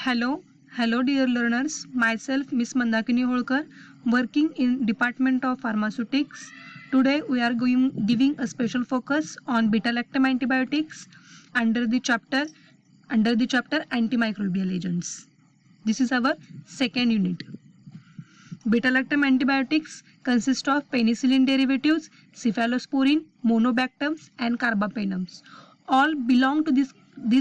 Hello dear learners. Myself Miss Mandakini Holkar, working in Department of Pharmaceutics. Today we are giving a special focus on beta-lactam antibiotics under the chapter antimicrobial agents. This is our second unit. Beta-lactam antibiotics consist of penicillin derivatives, cephalosporin, monobactams and carbapenems. All belong to this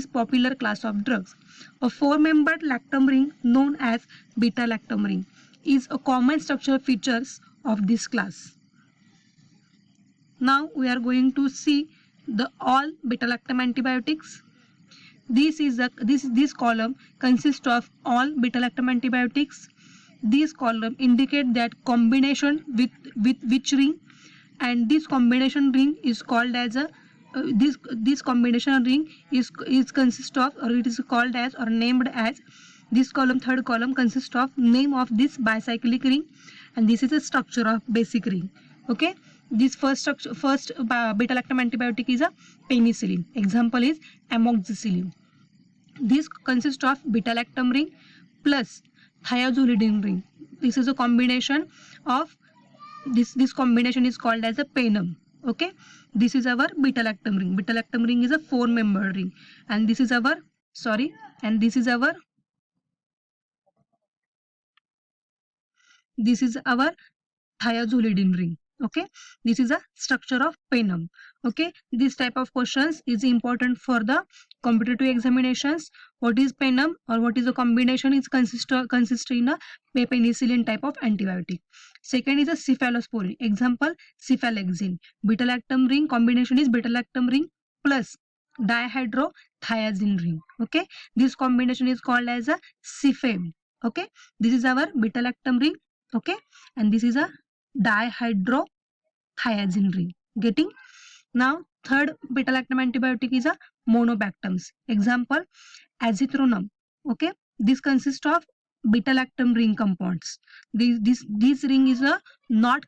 popular class of drugs. A four-membered lactam ring known as beta-lactam ring is a common structural features of this class. Now we are going to see the all beta-lactam antibiotics. This column consists of all beta-lactam antibiotics. This column indicate that combination with which ring, and this combination ring is called as a this combination ring is consist of, or it is called as or named as, this column, third column, consists of name of this bicyclic ring, and this is a structure of basic ring. Okay, this first beta lactam antibiotic is a penicillin. Example is amoxicillin. This consists of beta lactam ring plus thiazolidine ring. This is a combination of this combination is called as a penum. Okay, this is our beta lactam ring. Beta lactam ring is a four-membered ring, and this is our thiazolidine ring. Okay, this is a structure of penum. Okay, this type of questions is important for the competitive examinations. What is penum or what is a combination is consist in a penicillin type of antibiotic. Second is a cephalosporin. Example cephalexin. Beta lactam ring combination is beta lactam ring plus dihydrothiazine ring. Okay, this combination is called as a cepham. Okay, this is our beta lactam ring. Okay, and this is a dihydrothiazine ring. Getting? Now third beta lactam antibiotic is a monobactams. Example azithromycin. Okay, this consists of beta lactam ring compounds. This ring is a not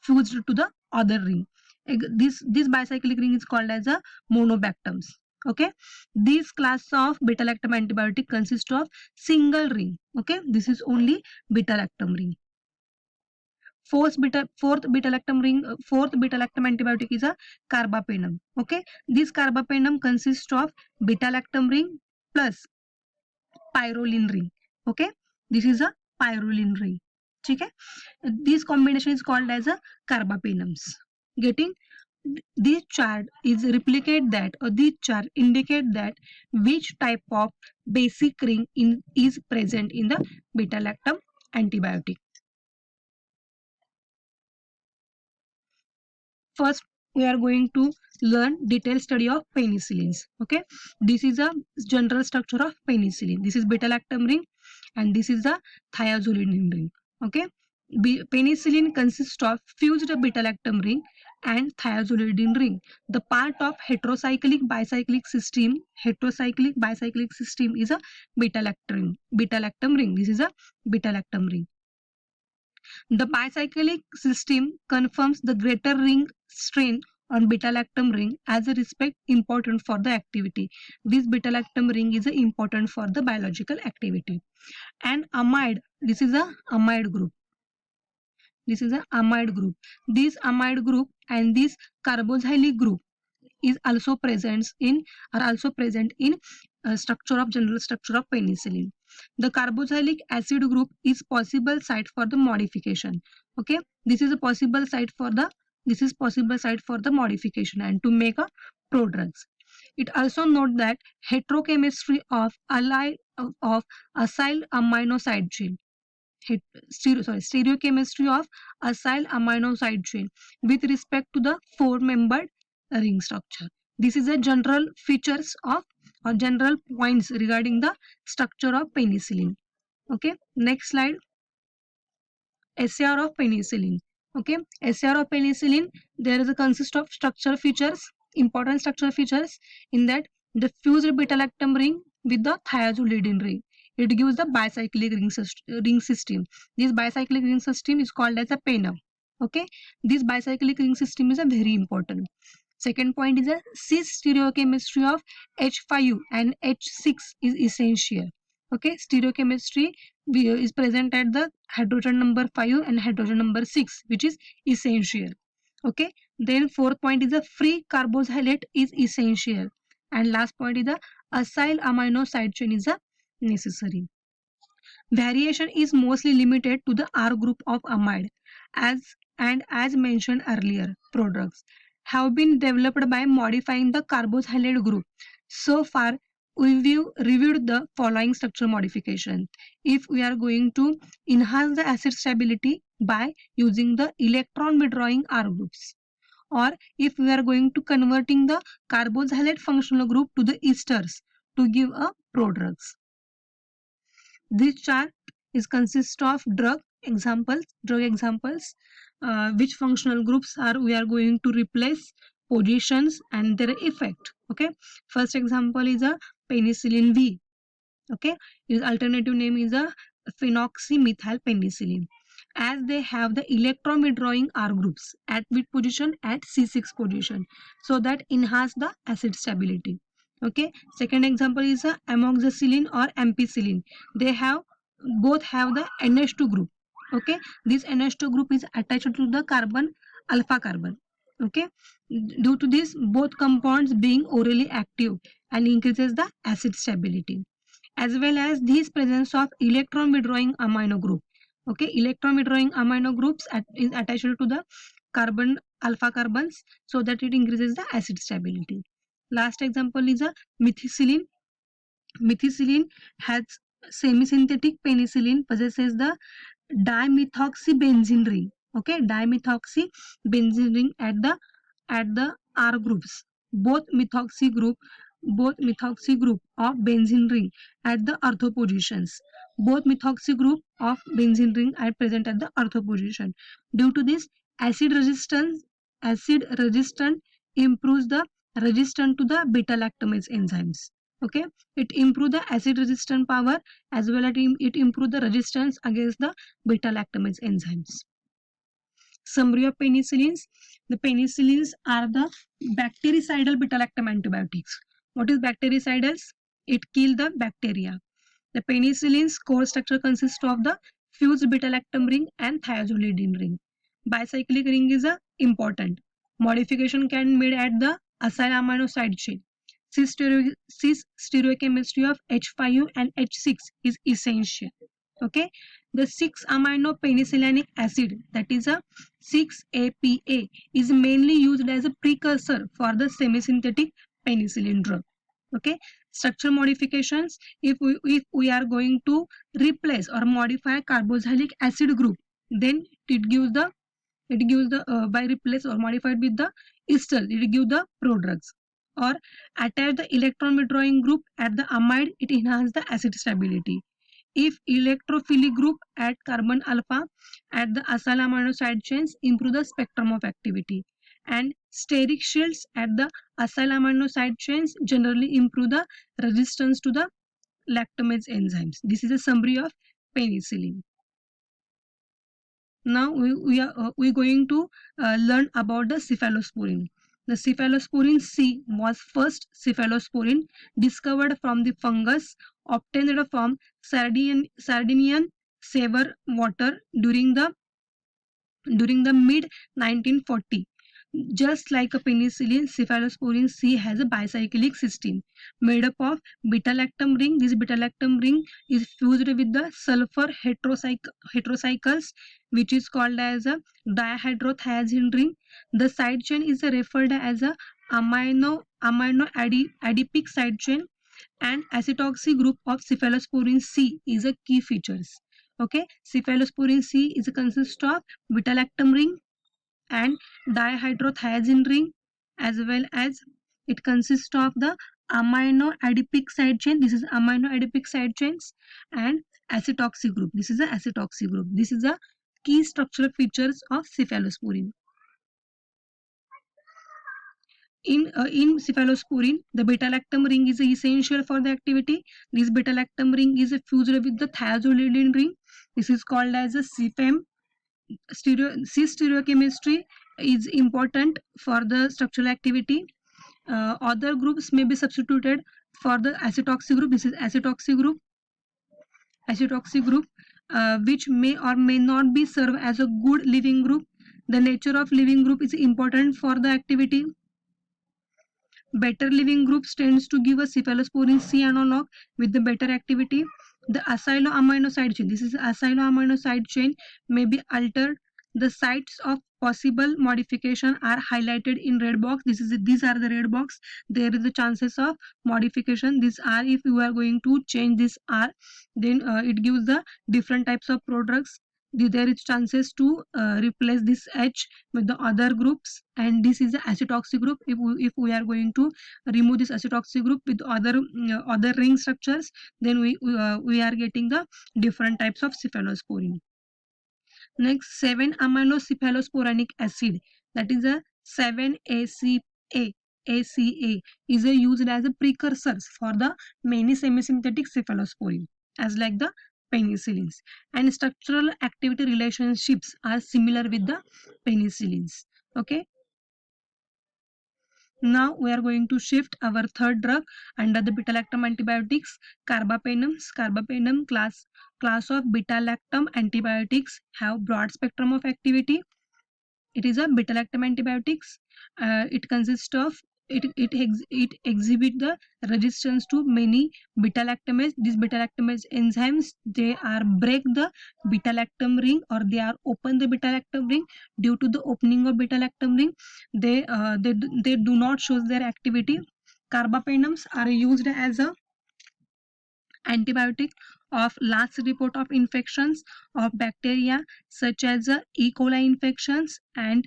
fused to the other ring. This bicyclic ring is called as a monobactams. Okay, this class of beta lactam antibiotic consists of single ring. Okay, this is only beta lactam ring. Fourth beta lactam antibiotic is a carbapenem. Okay, this carbapenem consists of beta lactam ring plus pyrrolin ring. Okay, this is a pyrrolin ring. Okay, this combination is called as a carbapenems. Getting? This chart is replicate that, or this chart indicate that which type of basic ring is present in the beta lactam antibiotic. First, we are going to learn detailed study of penicillins. Okay, this is a general structure of penicillin. This is beta lactam ring, and this is the thiazolidine ring. Okay, penicillin consists of fused beta lactam ring and thiazolidine ring. The part of heterocyclic bicyclic system is a beta lactam ring. This is a beta lactam ring. The bicyclic system confirms the greater ring strain on beta lactam ring as a respect important for the activity. This beta lactam ring is important for the biological activity. And amide, this is a amide group. This is a amide group. This amide group and this carboxylic group is also present in general structure of penicillin. The carboxylic acid group is possible site for the modification. Okay, this is a possible site for the modification and to make a prodrugs. It also note that heterochemistry of acyl amino chain, stereochemistry of acyl amino chain with respect to the four-membered ring structure. This is a general features of or general points regarding the structure of penicillin. Okay, next slide. SAR of penicillin. Okay, SAR of penicillin, there is a consist of structural features, important structural features, in that the fused beta lactam ring with the thiazolidine ring. It gives the bicyclic ring system. This bicyclic ring system is called as a penum. Okay, this bicyclic ring system is a very important. Second point is a cis stereochemistry of H5 and H6 is essential. Okay, stereochemistry is present at the hydrogen number 5 and hydrogen number 6, which is essential. Okay, then fourth point is the free carboxylate is essential, and last point is the acyl amino side chain is a necessary. Variation is mostly limited to the R group of amide. As mentioned earlier, products have been developed by modifying the carboxylate group. So far, we've reviewed the following structural modification. If we are going to enhance the acid stability by using the electron withdrawing R groups, or if we are going to converting the carboxylate functional group to the esters to give a prodrugs. This chart is consist of drug examples, which functional groups are we are going to replace, positions and their effect. Okay, first example is a penicillin V. Okay, its alternative name is a phenoxymethyl penicillin, as they have the electron withdrawing R groups at which position, at C6 position, so that enhance the acid stability. Okay, second example is a amoxicillin or ampicillin. They have both have the NH2 group. Okay, this NH2 group is attached to the carbon alpha carbon. Okay, due to this both compounds being orally active and increases the acid stability, as well as this presence of electron withdrawing amino group. Okay, electron withdrawing amino groups is attached to the carbon alpha carbons, so that it increases the acid stability. Last example is a methicillin. Methicillin has semi-synthetic penicillin possesses the dimethoxybenzene ring. Okay, dimethoxybenzene ring at the R groups. Both methoxy group of benzene ring at the ortho positions. Both methoxy group of benzene ring are present at the ortho position. Due to this, acid resistant improves the resistance to the beta lactamase enzymes. Okay, it improves the acid resistant power, as well as it improves the resistance against the beta lactamase enzymes. Summary of penicillins. The penicillins are the bactericidal beta lactam antibiotics. What is bactericidals? It kills the bacteria. The penicillin's core structure consists of the fused beta lactam ring and thiazolidine ring. Bicyclic ring is important. Modification can be made at the acyl amino side chain. Cis stereochemistry of H5 and H6 is essential. Okay, the 6-amino penicillinic acid, that is a 6-APA, is mainly used as a precursor for the semi-synthetic penicillin drug. Okay, structure modifications. If we are going to replace or modify carboxylic acid group, then it gives the by replace or modified with the ester, it gives the prodrugs. Or attach the electron withdrawing group at the amide, it enhances the acid stability. If electrophilic group at carbon alpha at the acyl amino side chains, improve the spectrum of activity. And steric shields at the acyl amino side chains generally improve the resistance to the lactamase enzymes. This is a summary of penicillin. Now we're going to learn about the cephalosporin. The cephalosporin C was first cephalosporin discovered from the fungus obtained from Sardinian sewer water during the mid 1940. Just like a penicillin, cephalosporin C has a bicyclic system made up of beta-lactam ring. This beta-lactam ring is fused with the sulfur heterocycles, which is called as a dihydrothiazine ring. The side chain is referred as a amino-adipic side chain, and acetoxy group of cephalosporin C is a key features. Okay, cephalosporin C is a consist of beta-lactam ring and dihydrothiazine ring, as well as it consists of the amino adipic side chain. This is amino adipic side chains, and acetoxy group. This is the acetoxy group. This is the key structural features of cephalosporin. In cephalosporin, the beta-lactam ring is essential for the activity. This beta-lactam ring is fused with the thiazolidine ring. This is called as a CFEM. Cis stereochemistry is important for the structural activity. Other groups may be substituted for the acetoxy group. This is acetoxy group. acidoxy group, which may or may not be serve as a good living group. The nature of living group is important for the activity. Better living groups tends to give a cephalosporin C analog with the better activity. The acylo amino side chain, this is acylo amino side chain, may be altered. The sites of possible modification are highlighted in red box. These are the red box. There is the chances of modification. These are, if you are going to change this R, then it gives the different types of products. There is chances to replace this H with the other groups, and this is the acetoxy group. If we are going to remove this acetoxy group with other ring structures, then we are getting the different types of cephalosporin. Next, 7-aminocephalosporanic acid, that is a 7-ACA. ACA is used as a precursors for the many semisynthetic cephalosporin, as like the penicillins, and structural activity relationships are similar with the penicillins. Okay, now we are going to shift our third drug under the beta-lactam antibiotics, carbapenem. Carbapenem class of beta-lactam antibiotics have broad spectrum of activity. It is a beta-lactam antibiotics. It consists of it exhibit the resistance to many beta-lactamase. These beta-lactamase enzymes, they are break the beta-lactam ring, or they are open the beta-lactam ring. Due to the opening of beta-lactam ring, they do not show their activity. Carbapenems are used as a antibiotic of last report of infections of bacteria such as E. coli infections and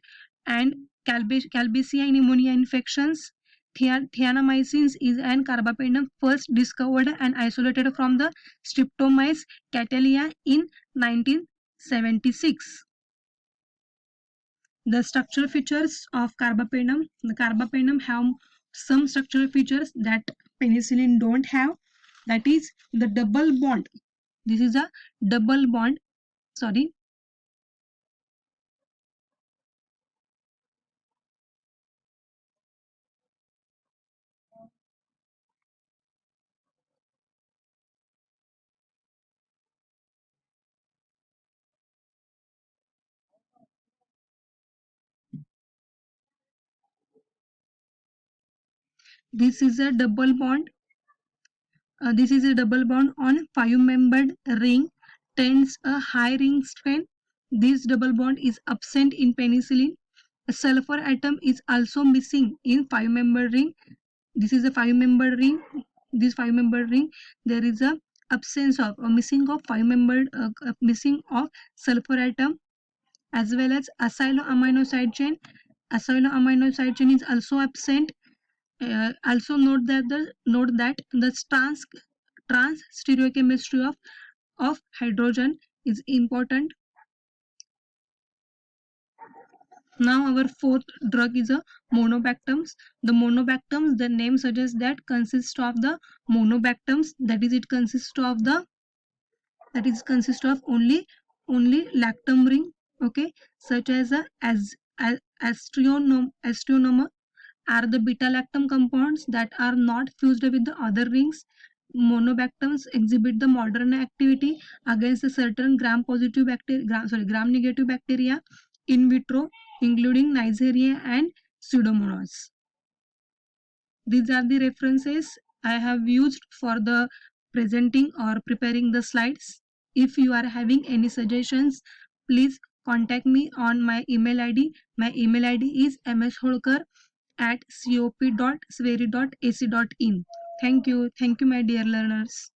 Calbacea pneumonia infections. Theanomycin is an carbapenem first discovered and isolated from the Streptomyces cattleya in 1976. The structural features of carbapenem. The carbapenem have some structural features that penicillin don't have. That is the double bond. This is a double bond. Sorry. This is a double bond. This is a double bond on 5-membered ring, tends a high ring strength. This double bond is absent in penicillin. A sulfur atom is also missing in 5-membered ring. This is a 5-membered ring. This 5-membered ring, there is a absence of missing of 5-membered missing of sulfur atom, as well as acylo amino side chain. Acylo amino side chain is also absent. Also note that the trans stereochemistry of hydrogen is important. Now our fourth drug is a monobactams. The monobactams, the name suggests that consist of the monobactams, that is, it consists of the only lactam ring, okay, such as Astrionoma are the beta-lactam compounds that are not fused with the other rings. Monobactams exhibit the modern activity against a certain gram-positive bacteria, gram-negative bacteria in vitro, including Neisseria and Pseudomonas. These are the references I have used for the presenting or preparing the slides. If you are having any suggestions, please contact me on my email ID. My email ID is msholkar@cop.sweri.ac.in. Thank you. Thank you, my dear learners.